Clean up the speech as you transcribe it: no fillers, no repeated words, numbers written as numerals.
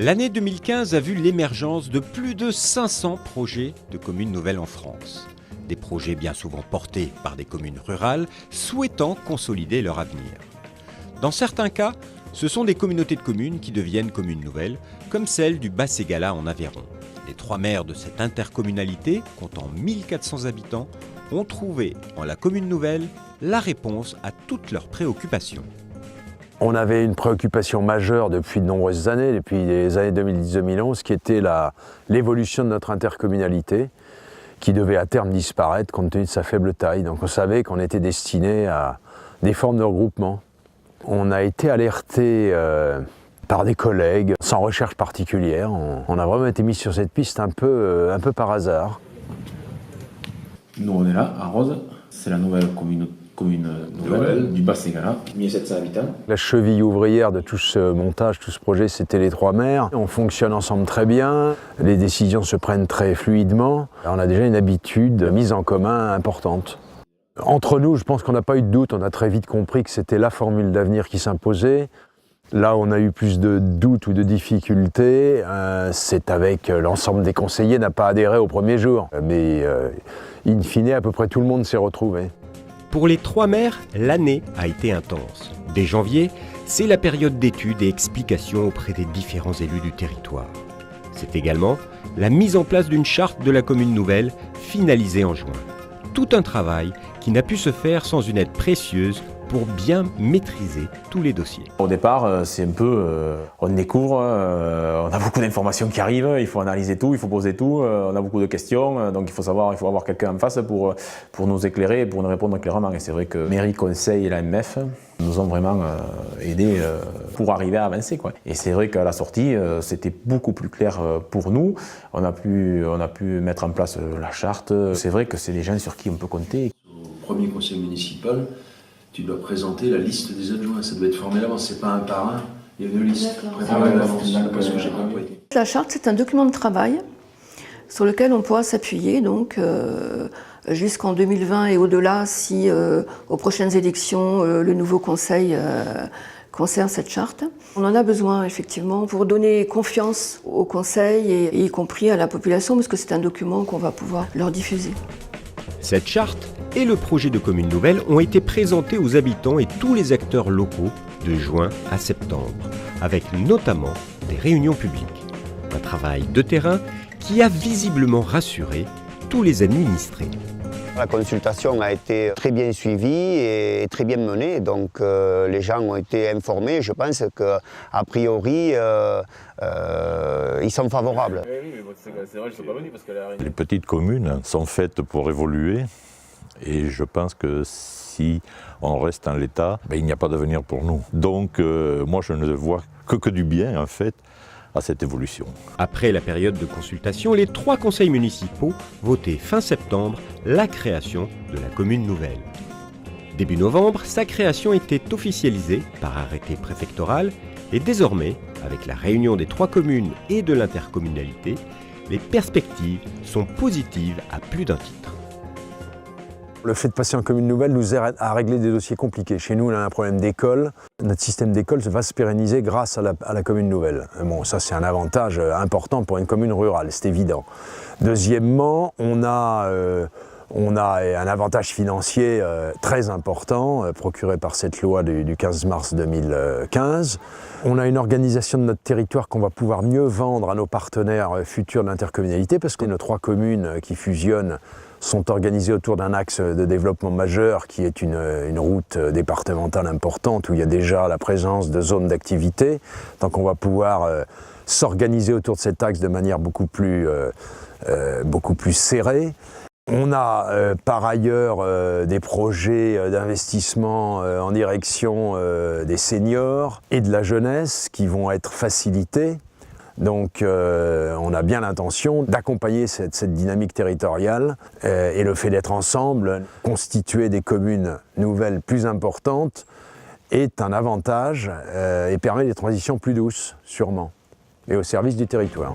L'année 2015 a vu l'émergence de plus de 500 projets de communes nouvelles en France. Des projets bien souvent portés par des communes rurales souhaitant consolider leur avenir. Dans certains cas, ce sont des communautés de communes qui deviennent communes nouvelles, comme celle du Bas-Ségala en Aveyron. Les 3 maires de cette intercommunalité, comptant 1400 habitants, ont trouvé en la commune nouvelle la réponse à toutes leurs préoccupations. On avait une préoccupation majeure depuis de nombreuses années, depuis les années 2010-2011, qui était l'évolution de notre intercommunalité, qui devait à terme disparaître compte tenu de sa faible taille. Donc on savait qu'on était destiné à des formes de regroupement. On a été alerté par des collègues, sans recherche particulière. On a vraiment été mis sur cette piste un peu par hasard. Nous on est là, à Rose, c'est la nouvelle commune nouvelle du Bas-Ségala, 1700 habitants. La cheville ouvrière de tout ce montage, tout ce projet, c'était les 3 maires. On fonctionne ensemble très bien, les décisions se prennent très fluidement. On a déjà une habitude de mise en commun importante. Entre nous, je pense qu'on n'a pas eu de doute, on a très vite compris que c'était la formule d'avenir qui s'imposait. Là où on a eu plus de doutes ou de difficultés, c'est avec l'ensemble des conseillers n'a pas adhéré au premier jour. Mais in fine, à peu près tout le monde s'est retrouvé. Pour les 3 maires, l'année a été intense. Dès janvier, c'est la période d'études et explications auprès des différents élus du territoire. C'est également la mise en place d'une charte de la commune nouvelle finalisée en juin. Tout un travail qui n'a pu se faire sans une aide précieuse pour bien maîtriser tous les dossiers. Au départ, c'est un peu, on découvre, on a beaucoup d'informations qui arrivent, il faut analyser tout, il faut poser tout, on a beaucoup de questions, donc il faut avoir quelqu'un en face pour nous éclairer et pour nous répondre clairement. Et c'est vrai que mairie, conseil et l'AMF nous ont vraiment aidés pour arriver à avancer, quoi. Et c'est vrai qu'à la sortie, c'était beaucoup plus clair pour nous. On a pu mettre en place la charte. C'est vrai que c'est des gens sur qui on peut compter. Au premier conseil municipal, tu dois présenter la liste des adjoints. Ça doit être formé à l'avance, c'est pas un par un, il y a une liste préparée à l'avance, parce que j'ai compris. La charte, c'est un document de travail sur lequel on pourra s'appuyer donc jusqu'en 2020 et au-delà si aux prochaines élections le nouveau conseil conserve cette charte. On en a besoin effectivement pour donner confiance au conseil et y compris à la population parce que c'est un document qu'on va pouvoir leur diffuser. Cette charte et le projet de commune nouvelle ont été présentés aux habitants et tous les acteurs locaux de juin à septembre, avec notamment des réunions publiques. Un travail de terrain qui a visiblement rassuré tous les administrés. La consultation a été très bien suivie et très bien menée, donc les gens ont été informés. Je pense qu'a priori, ils sont favorables. Les petites communes sont faites pour évoluer et je pense que si on reste en l'état, il n'y a pas d'avenir pour nous. Donc moi je ne vois que du bien en fait à cette évolution. Après la période de consultation, les 3 conseils municipaux votaient fin septembre la création de la commune nouvelle. Début novembre, sa création était officialisée par arrêté préfectoral et désormais, avec la réunion des 3 communes et de l'intercommunalité, les perspectives sont positives à plus d'un titre. Le fait de passer en commune nouvelle nous aide à régler des dossiers compliqués. Chez nous, on a un problème d'école. Notre système d'école va se pérenniser grâce à la commune nouvelle. Bon, ça, c'est un avantage important pour une commune rurale, c'est évident. Deuxièmement, on a un avantage financier très important procuré par cette loi du 15 mars 2015. On a une organisation de notre territoire qu'on va pouvoir mieux vendre à nos partenaires futurs de l'intercommunalité parce que nos 3 communes qui fusionnent sont organisées autour d'un axe de développement majeur qui est une route départementale importante où il y a déjà la présence de zones d'activité. Donc on va pouvoir s'organiser autour de cet axe de manière beaucoup plus serrée. On a par ailleurs des projets d'investissement en direction des seniors et de la jeunesse qui vont être facilités. Donc on a bien l'intention d'accompagner cette dynamique territoriale et le fait d'être ensemble, constituer des communes nouvelles plus importantes est un avantage et permet des transitions plus douces, sûrement, et au service du territoire.